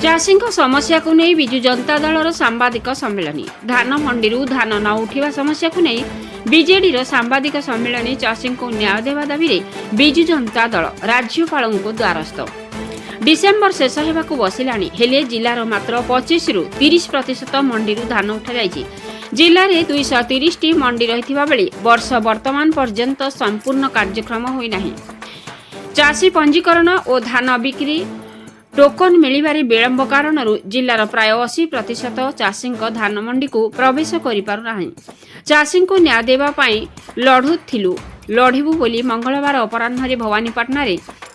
चाषी समस्या को नहीं विजु जनता दलर सांबादिक सम्मेलन धान मंडी धान न उठा समस्या को नहीं बीजेडी सांबादिक सम्मेलन चाषी को न्याय देवा दाबी विजु जनता दल राज्यपाल को द्वारस्थ डिसेम्बर शेष होगा बसला हेले जिलार मात्र 25 रु 30% मंडी धान उठा जिले में 230 टी मंडी रही बेले वर्ष वर्तमान पर्यंत संपूर्ण कार्यक्रम होना चाषी पंजीकरण और धान बिक्री टोकन मिलबारे विलंब कारण जिलार प्राय 80% चाषी धान मंडी को प्रवेश करिपारुना चाषी को न्याय देवाई लढ़ू बोली मंगलवार अपराह्न भवानीपाटना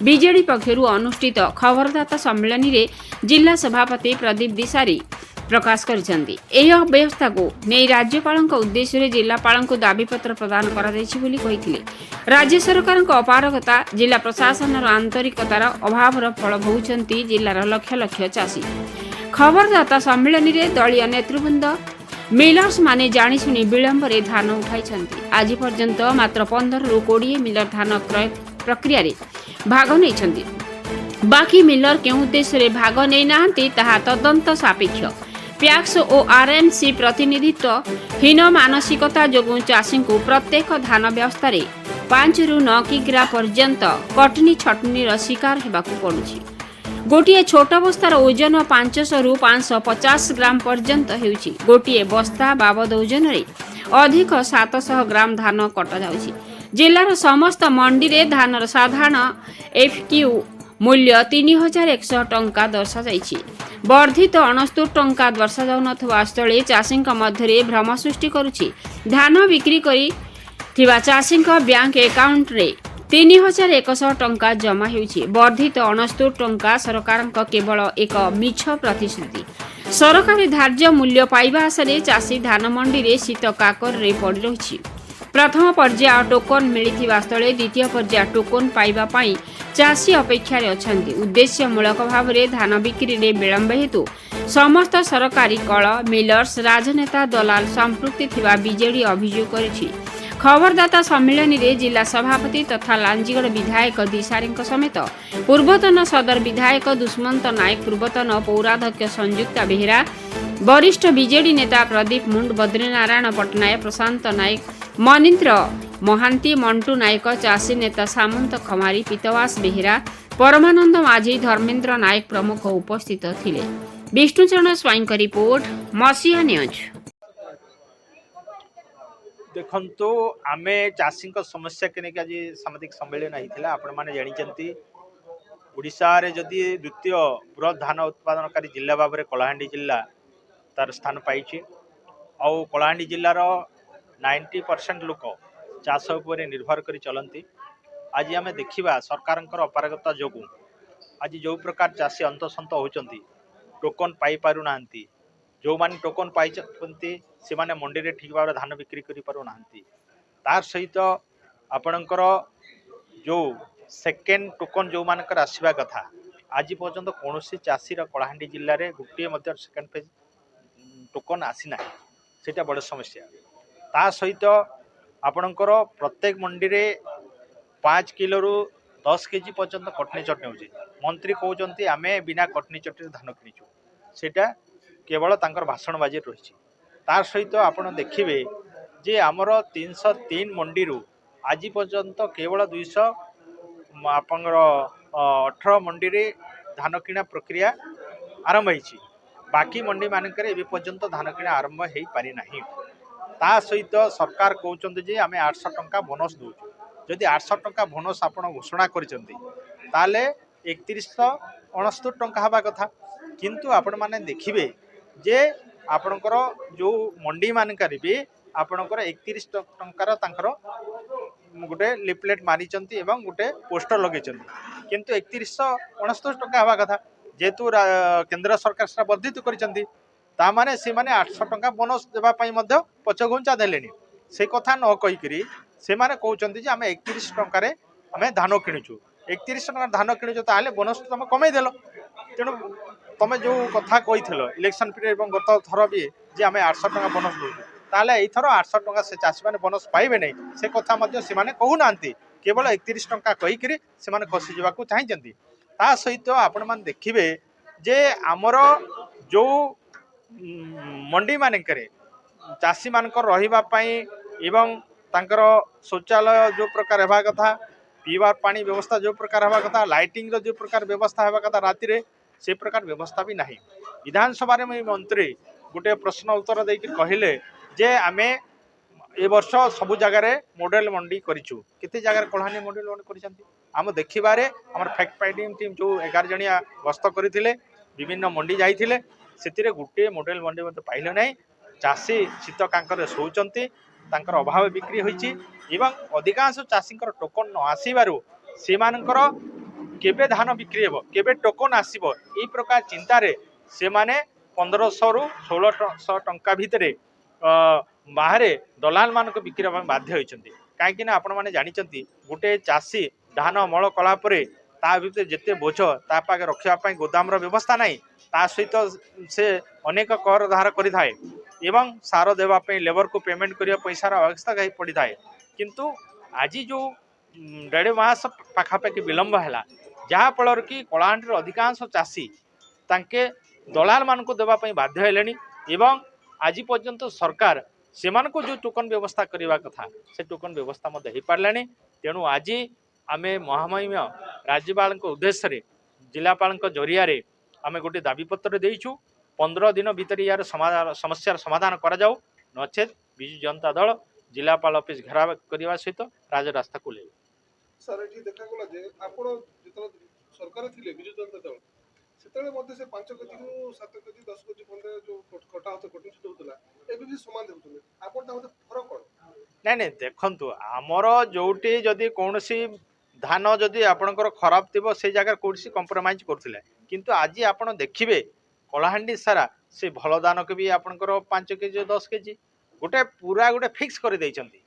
बीजेडी पक्षर अनुष्ठित खबरदाता सम्मेलन में जिला सभापति प्रदीप दिशारी प्रकाश करिसेंती। एही अव्यवस्था को नहीं राज्यपाल उद्देश्य जिलापाल को दाबीपत्र प्रदान करा राज्य सरकार अपारगता जिला प्रशासन आंतरिकतार अभाव फल भोगुंट जिलार लक्ष लक्ष चाषी खबरदाता सम्मेलन में दलीय नेतृवृंद मिलर्स माने जाणीशुणी विलंब धान उठाई आज पर्यंत मात्र 15 रु 20 मिलर धान क्रय प्रक्रिया भाग नहीं बाकी मिलर के उद्देश्य भाग नहीं नाहंती ताहा तदंत सापेक्ष पैक्स और आरएमसी प्रतिनिधित्व हीन मानसिकता जोगु चाषी को प्रत्येक धान व्यवस्था 5 रु 9 किग्रा पर्यंत कटनी छटनी शिकार होगाकू पड़ुछि। गोटे छोट बस्तार ओजन 500 रु 550 ग्राम पर्यंत होउछि। गोटे बस्ता बाबद ओजन रे अधिक 700 ग्राम धान कटा जाउछि। जिलार समस्त मंडी रे धानर साधारण एफक्यू मूल्य 3100 टंका दर्शा जाइछि। वर्धित 69 टंका दर्शा जाउनथवा स्थले चाषी मध्य भ्रम सृष्टि करुछि। धान बिक्री करी थिबा चाषी बैंक अकाउंट रे 3100 टंका जमा होउछि। वर्धित 69 टंका सरकार केवल एक मिछ प्रतिश्रुति। सरकारी धार्य मूल्य पाइबा आशा चाषी धान मंडी रे शीत काकर रे पड़ी रही। प्रथम पर्याय टोकन मिलिथिबा स्थले द्वितीय पर्याय टोकन पाइबा पई चाषी अपेक्षा अछंती। उद्देश्यमूलक भाव में धान बिक्री रे विलंब हेतु समस्त सरकारी कल मिलर्स राजनेता दलाल संपृक्ति थिबा बीजेडी अभियोग करिछि। खबरदाता सम्मेलन में जिला सभापति तथा लांजीगढ़ विधायक दिशारी समेत पूर्वतन सदर विधायक दुष्मंत नायक पूर्वतन पौराध्यक्ष संयुक्ता बेहेरा वरिष्ठ बीजेडी नेता प्रदीप मुंड बद्रीनारायण पट्टनायक प्रशांत नायक मनीन्द्र महांती मंटू नायक चाषी नेता सामंत खमारी पीतवास बेहेरा परमानंद माझी धर्मेन्द्र नायक प्रमुख उपस्थित थिले। विष्णुचरण स्वाई का रिपोर्ट मसीहा न्यूज। देखो आमे चाषी समस्या के आज सामाजिक सम्मेलन होता आपण मैंने जानी ओडिशा रे जदि द्वितीय बृहत धान उत्पादनकारी जिला भाव में कलाहांडी जिला तार स्थान पाई कलाहांडी जिलार 90% लोक चाष उपर निर्भर कर चलती। आज आम देखा सरकार अपारगता जोगु आज जो प्रकार चाषी अंतसंत होती टोकन पाई पारु ना जो माने टोकन पाई से माने मंडी रे ठीक भाव धान बिक्री करि पारु नाहंती। तार सहित आपणकर जो सेकेंड टोकन जो मानकर आसीबा कथा आज पर्यंत कौन चाषी कलाहांडी जिले में गोटे सेकेंड फेज टोकन आसी ना सेटा बड़ समस्या। ता सहित आपणकर प्रत्येक मंडी रे 5 किलो रु 10 केजी पर्यंत कटनी चटनी होची। मंत्री कहउचंती आमे बिना कटनी चटनी धान किनिचु सेटा केवल तांकर भाषण बाजी रही। तार सहित आपण देखिए जे आमर 303 मंडी रु आज पर्यंत केवल 218 मंडी रे धान किणा प्रक्रिया आरंभ होती। बाकी मंडी मानक पर्यंत धान किणा आरंभ हो पारि नाही। ता सहित सरकार कहउचंती जे आमे 800 टंका बोनस दउछु। जदि 800 टंका बोनस आपण घोषणा करिसंती ताले 3169 टंका हवा कथा। किंतु आपण माने देखिबे जे आपणकर जो मंडी मानकर भी आपणकर 31 टंकार तांकर गोटे लिफलेट मारिचंती एवं गोटे पोस्टर लगेचंती किंतु 3169 टंका हवा कथा। जेतु केंद्र सरकार से वर्धित करिचंती ता माने से माने 800 टंका बोनस देबा पई मध्य पछघुंचा देलेनी। से कथा न कहि करी से माने कहउचंती जे आमे 31 टंका रे आमे धान किनुचु 31 टंका धान किनुचु ताले बोनस तुम कमाई देलो। तेणु तुम जो कथा कही इलेक्शन पीरियड और गत थर भी जे आम 800 टंका बोनस दूँ ताले एथर 800 टंका से चाषी मैंने बोनस पाइबे नहीं से कथा से कहूना केवल 31 टंका कहीकि से खसी जावाक चाहिए। ता सहित आपण मैंने देखिए जे आमर जो मंडी मानकरे चाषी मानकर रहिबा पई एवं तांकर शौचालय जो प्रकार हेबा कथा पीवार पानी व्यवस्था जो प्रकार हेबा कथा लाइटिंग रो जो प्रकार व्यवस्था हेबा कथा राति रे से प्रकार व्यवस्था भी नहीं विधानसभा रे मंत्री गोटे प्रश्न उत्तर देकर कहले जे आमे ए वर्ष सबु जगह मॉडल मंडी करिछु केते जगह कलाहांडी मॉडल मंडी करिसंती आम देखिबारे हमर फैक्ट फाइंडिंग टीम जो 11 जणिया गस्त करथिले विभिन्न मंडी जाइथिले सेतिरे गुटे मॉडल मंडी मते पाइले नै चाषी शीत कांकर शोचंती तांकर अभाव बिक्री होईची एवं अधिकांश चाषींकर टोकन न आसीबारु सेमानकर केबे धान बिक्री हेबो केबे टोकन आसीबो ई प्रकार चिंता रे से माने 1500 रु 1600 टंका भितरे बाहर दलाल मान बिक्री बाध्य होती कहीं आपण मैंने जानते गोटे चाषी धान मल कलापर ता भीतर जिते बोझ ता पाखे रखापी गोदाम व्यवस्था ना ता सहित से अनेक कर धार करें एवं सार देवाई लेबर को पेमेंट करने पैसार अवस्था पड़ थाए किंतु आज जो 1.5 मास पाखापाखि विलंब है जहाँफल कि कलाहांडी अधिकांश चाषी तांके दलाल मान देवाई बाध्य हेलेनी एवं आज पर्यंत सरकार से जो टोकन व्यवस्था करने कथा से टोकन व्यवस्था हो पारा तेणु आज आम महामहिम राज्यपाल उद्देश्य जिलापाल जरिया आम गोटे दाबीपत्र देचु 15 दिन भितर यार समस्यार समाधान करा नचेत विजु जनता दल जिलापाल ऑफिस घेराव करने सहित राजरास्ता को ले सर एठी देखा गला जे आपण जेतल सरकार थिले बिजु जनता दल सेतले मध्ये से 5 केजी रु 7 केजी 10 केजी बंदे जो कटा होते कटिंग से होतला एबे भी समान देउतले आपण ता मध्ये फरक कोन नहीं देखंतु आमर जोटी जदि कोनसी धान जदि आपणकर खराब थिबो से जगह कोनसी कंप्रोमाइज करथिले किंतु आज आपण देखिबे कलाहांडी सारा से भल धान के भी आपणकर 5 केजी 10 केजी गोटे पूरा गोटे फिक्स कर देइचंती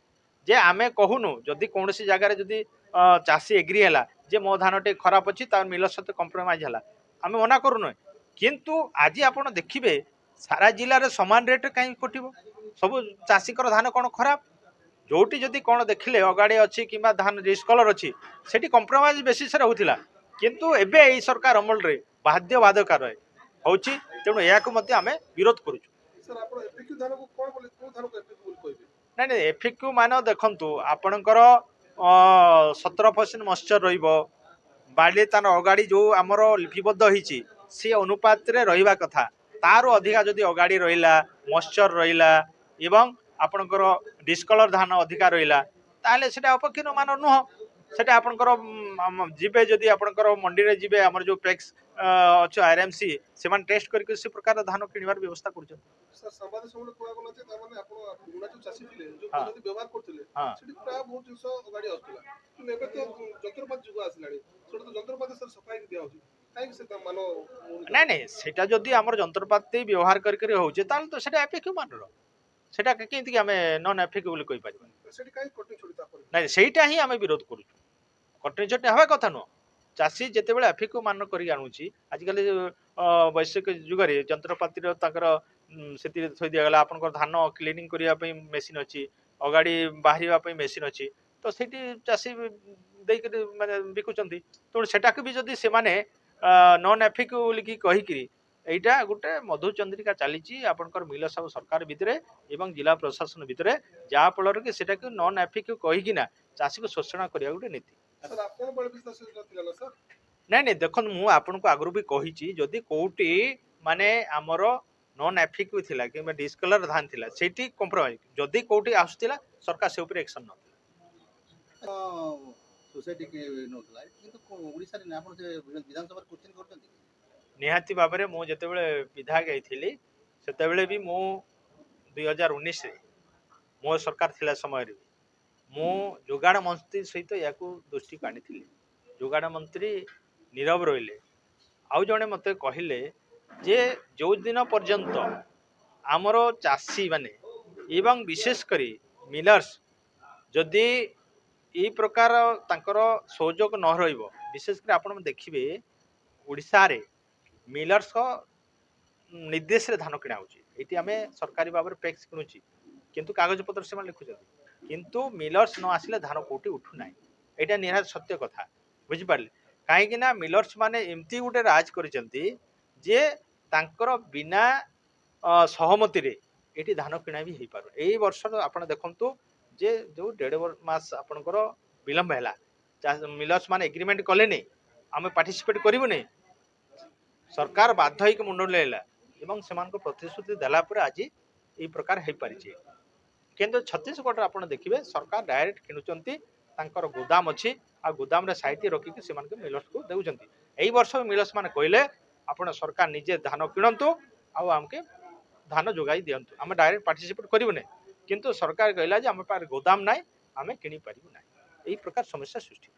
जे आमे कहूनु जदि कोनसी जगह जदि चाषी एग्री हैला जे मो धान टे खराब अछि तार मिल सहित कंप्रोमाइज हैला आमे मना करूनु किंतु आज आपण देखिबे सारा जिल्ला रे समान रेट कहीं कटिबो सब चाषी धान कौन खराब जोटी जदि कौन देखिले अगाड़ी अच्छी कि धान डिस्कलर अच्छी सेठी कंप्रोमाइज बेसिस होता किंतु एबे एई सरकार अमल रे बाध्य बाधकार होची तेणु या आमे विरोध करूछु सर आपण एफिक्यू धान को कोन बोले को धान को एफिक्यू बोल कहबे नहीं एफिक्यू मान देखंतु आपणकर 17% मॉइस्चर रहिबो बाली तान अगाड़ी जो आमर लिपिबद्ध होईची से अनुपात रे रहिबा कथा तारो अधिका जदि अगाड़ी रहिला मॉइस्चर रहिला एवं आपणकर डिस्कलर धान अधिका रहिला ताले सेटा अपक्षीण मान नुह सेटा आपणकर जिबे जदि आपणकर मंडी रे जिबे हमर जो पैक्स अछि आरएमसी से मान टेस्ट करके से प्रकार धान किनिबार व्यवस्था करछ सर संवाद समले कोआ गला जे तार माने आपण पुराना जो चासी थिले जो जदि व्यवहार करथिले सेठी प्राय बहुत जिंस अगाड़ी आउतला कि एबे तो जंत्रपात जुग आसलाणी सेटा तो जंत्रपात सर सफाई दिया होची काई से मानो नहीं सेटा जदि हमर जंत्रपाती व्यवहार करके होचे ताल तो सेटा एफिक्यू मानरो सेटा केंति हमें नॉन एफिक्यू बोली कहि पारिबा सेठी काई कटिंग छोड़ी तापर नहीं सेटा ही हमें विरोध करू कटिंग छोटे हवा कथा नो चाषी जिते बड़े एफिक्यू मान कर आणुची आजिकल वैश्विक जुगरे जंत्रपाती से थी दिगला आप धान क्लीनिंग करने मेसीन अच्छी अगाड़ी बाहर मेसीन अच्छी तो से चाषी माने बिकुचंती तेणु सेटा भी जदि से नॉन एफिक्यू बोलिकी कहीकि एटा गोटे मधुचंद्रिका चली आपंकर मिल सब सरकार भितर एवं जिला प्रशासन भितर जहाँफल कि सेटा नॉन एफिक्यू कहीकिना चाषी को शोषण करने गोटे नीति सर आपण बळे बिजनेस थिला ना सर नहीं देखो मु आपन को आगु भी कही जदि कौटी माने आमर नॉन एफिक्यू थिला कि डिस्कलर धान थिला सेठी कंप्रोमाइज जदि कौटी आसुतिला सरकार से ऊपर एक्शन न सोसाइटी के नोतला किंतु ओडिसा रे आपण से विधानसभा क्वेश्चन करतंती निहाती बाबरे मु जतेबेले विधायक आइथिली सेतेबेले भी मु 2019 रे मो सरकार थिला समय रे मु जोगाड़ मंत्री सहित या दृष्टि को आनी जोगाड़ मंत्री नीरव रहिले आउ जड़े मत कहले जे जो दिन पर्यंत आमर चाषी माने एवं विशेषकर मिलर्स जदि ये प्रकार तांकर सहयोग न रहिबो विशेषकर आपण देखिबे ओडिसा रे मिलर्स को निर्देश रे धान किना होची एटी आमे सरकारी बाबर पैक्स किनुची किंतु कागज पत्र से लिखुचंती किंतु मिलर्स न आसिले धान कोटी उठु नाही एटा निराश सत्य कथा बुझी पारले काहेकि ना मिलर्स माने एमती गोटे राज करिसंती ଯେ ତାଙ୍କର ବିନା सहमति ये धान किणा भी हो पार यही वर्ष आप देखु जे जो 1.5 मास आपंकर विलंब है मिलर्स मान एग्रीमेंट कले नहीं आम पार्टिसिपेट करूँ नहीं सरकार बाध्य होकर मुंड लेला से प्रतिश्रुति देला आज ये प्रकार हो पारी किंतु छत्तीसगढ़ आप देखिए सरकार डायरेक्ट किणुचंती तांकर गोदाम अच्छी आ गोदाम रे साइट रखिक से मिलर्स को देउछंती एही वर्ष मिलर्स माने कहले आपण सरकार निजे धान किणंतु आमके धान जोगाई दिंतु आम डायरेक्ट पार्टिसिपेट करूँ किंतु सरकार कहला जे आम पार गोदाम नाई आम किणी पारू ना यही प्रकार समस्या सृष्टि